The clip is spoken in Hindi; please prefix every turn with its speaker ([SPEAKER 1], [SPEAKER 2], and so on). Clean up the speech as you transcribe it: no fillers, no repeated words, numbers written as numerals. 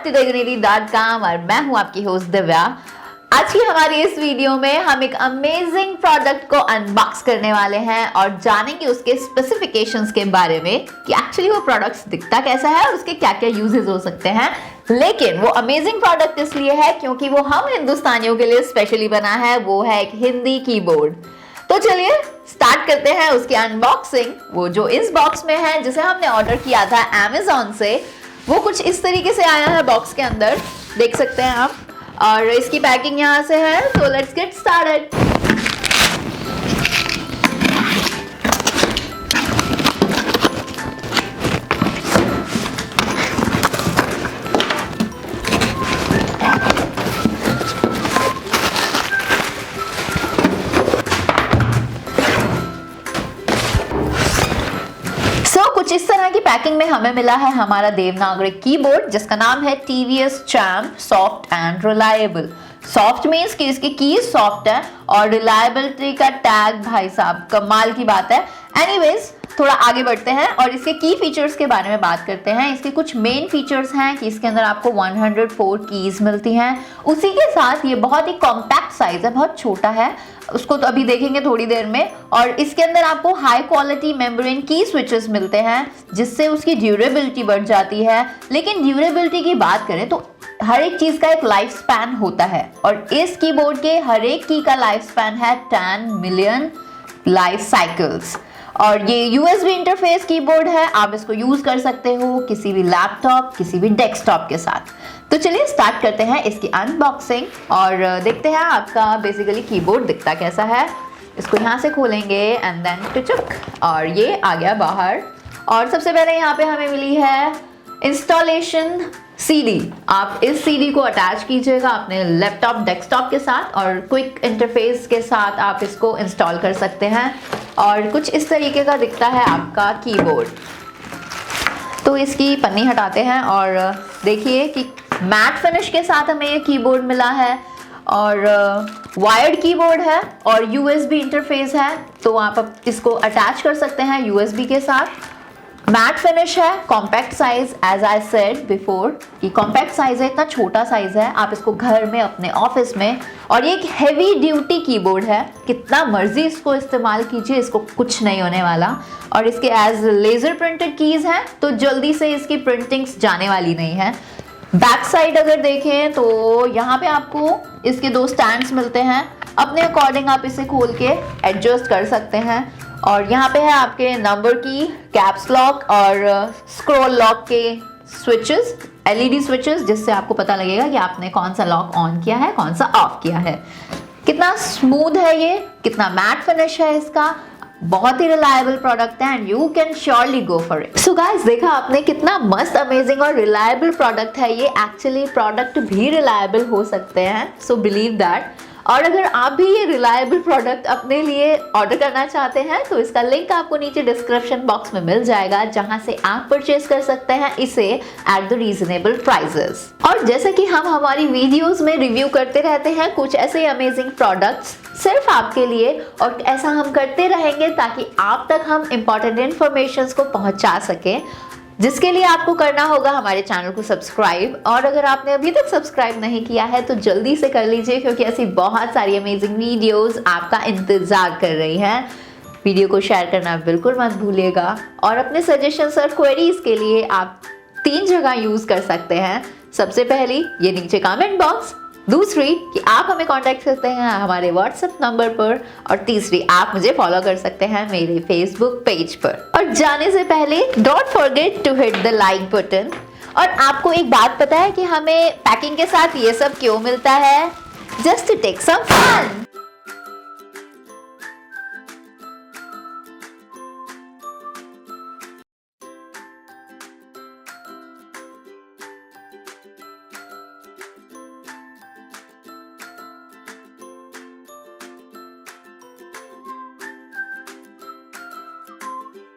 [SPEAKER 1] टू Tegonity.com और मैं हूं आपकी होस्ट दिव्या। आज की हमारी इस वीडियो में हम एक अमेजिंग प्रोडक्ट को अनबॉक्स करने वाले हैं और जानेंगे उसके स्पेसिफिकेशंस के बारे में कि एक्चुअली वो प्रोडक्ट दिखता कैसा है और उसके क्या क्या यूजेस हो सकते हैं। लेकिन वो अमेजिंग प्रोडक्ट इसलिए है क्योंकि वो हम हिंदुस्तानियों के लिए स्पेशली बना है, वो है एक हिंदी कीबोर्ड। तो चलिए स्टार्ट करते हैं उसकी अनबॉक्सिंग। वो जो इस बॉक्स में है, जिसे हमने ऑर्डर किया था अमेज़न से, वो कुछ इस तरीके से आया है बॉक्स के अंदर, देख सकते हैं आप। और इसकी पैकिंग यहाँ से है, तो लेट्स गेट स्टार्टेड। कुछ इस तरह की पैकिंग में हमें मिला है हमारा देवनागरिक कीबोर्ड, जिसका नाम है TVS champ soft and reliable. Soft means कि इसकी कीज सॉफ्ट है और रिलायबिलिटी का टैग भाई साहब कमाल की बात है। एनीवेज, थोड़ा आगे बढ़ते हैं और इसके की फीचर्स के बारे में बात करते हैं। इसके कुछ मेन फीचर्स हैं कि इसके अंदर आपको 104 कीज मिलती हैं। उसी के साथ ये बहुत ही कॉम्पैक्ट साइज है, बहुत छोटा है, उसको तो अभी देखेंगे थोड़ी देर में। और इसके अंदर आपको हाई क्वालिटी मेम्ब्रेन की स्विचेस मिलते हैं, जिससे उसकी ड्यूरेबिलिटी बढ़ जाती है। लेकिन ड्यूरेबिलिटी की बात करें तो हर एक चीज का एक लाइफ स्पैन होता है और इस कीबोर्ड के हर एक की का लाइफ स्पैन है 10 मिलियन लाइफ साइकिल्स। और ये USB इंटरफेस कीबोर्ड है, आप इसको यूज कर सकते हो किसी भी लैपटॉप, किसी भी डेस्कटॉप के साथ। तो चलिए स्टार्ट करते हैं इसकी अनबॉक्सिंग और देखते हैं आपका बेसिकली कीबोर्ड दिखता कैसा है। इसको यहाँ से खोलेंगे एंड देन टुचुक, और ये आ गया बाहर। और सबसे पहले यहाँ पे हमें मिली है इंस्टॉलेशन CD। आप इस CD को अटैच कीजिएगा अपने लैपटॉप, डेस्कटॉप के साथ और क्विक इंटरफेस के साथ आप इसको इंस्टॉल कर सकते हैं। और कुछ इस तरीके का दिखता है आपका कीबोर्ड। तो इसकी पन्नी हटाते हैं और देखिए कि मैट फिनिश के साथ हमें ये कीबोर्ड मिला है और वायर्ड कीबोर्ड है और USB इंटरफेस है, तो आप इसको अटैच कर सकते हैं USB के साथ। मैट फिनिश है, compact size, as I said before कि कॉम्पैक्ट साइज है, इतना छोटा साइज है, आप इसको घर में, अपने ऑफिस में। और ये एक हैवी ड्यूटी कीबोर्ड है, कितना मर्जी इसको इस्तेमाल कीजिए, इसको कुछ नहीं होने वाला। और इसके एज लेजर प्रिंटेड कीज हैं, तो जल्दी से इसकी प्रिंटिंग्स जाने वाली नहीं है। बैक साइड अगर देखें तो यहाँ पे आपको इसके दो स्टैंड्स मिलते हैं, अपने अकॉर्डिंग आप इसे खोल के एडजस्ट कर सकते हैं। और यहाँ पे है आपके नंबर की, कैप्स लॉक और स्क्रॉल लॉक के स्विचेस, LED स्विचेस, जिससे आपको पता लगेगा कि आपने कौन सा लॉक ऑन किया है, कौन सा ऑफ किया है। कितना स्मूथ है ये, कितना मैट फिनिश है इसका, बहुत ही रिलायबल प्रोडक्ट है and you can surely go for it. So guys, देखा आपने कितना मस्त, अमेजिंग और रिलायबल प्रोडक्ट है ये। एक्चुअली प्रोडक्ट भी रिलायबल हो सकते हैं, सो बिलीव दैट। और अगर आप भी ये रिलायबल प्रोडक्ट अपने लिए ऑर्डर करना चाहते हैं तो इसका लिंक आपको नीचे डिस्क्रिप्शन बॉक्स में मिल जाएगा, जहां से आप परचेज कर सकते हैं इसे एट द रीजनेबल प्राइसेस। और जैसे कि हम हमारी वीडियोस में रिव्यू करते रहते हैं कुछ ऐसे अमेजिंग प्रोडक्ट्स सिर्फ आपके लिए, और ऐसा हम करते रहेंगे ताकि आप तक हम इंपॉर्टेंट इंफॉर्मेशन को पहुंचा सकें, जिसके लिए आपको करना होगा हमारे चैनल को सब्सक्राइब। और अगर आपने अभी तक सब्सक्राइब नहीं किया है तो जल्दी से कर लीजिए, क्योंकि ऐसी बहुत सारी अमेजिंग वीडियोस आपका इंतजार कर रही हैं। वीडियो को शेयर करना बिल्कुल मत भूलिएगा और अपने सजेशंस और क्वेरीज के लिए आप 3 जगह यूज कर सकते हैं। सबसे पहली ये नीचे कमेंट बॉक्स, दूसरी कि आप हमें कांटेक्ट करते हैं हमारे व्हाट्सएप नंबर पर, और तीसरी आप मुझे फॉलो कर सकते हैं मेरे फेसबुक पेज पर। और जाने से पहले don't forget to hit the like button. और आपको एक बात पता है कि हमें पैकिंग के साथ ये सब क्यों मिलता है? Just to take some fun.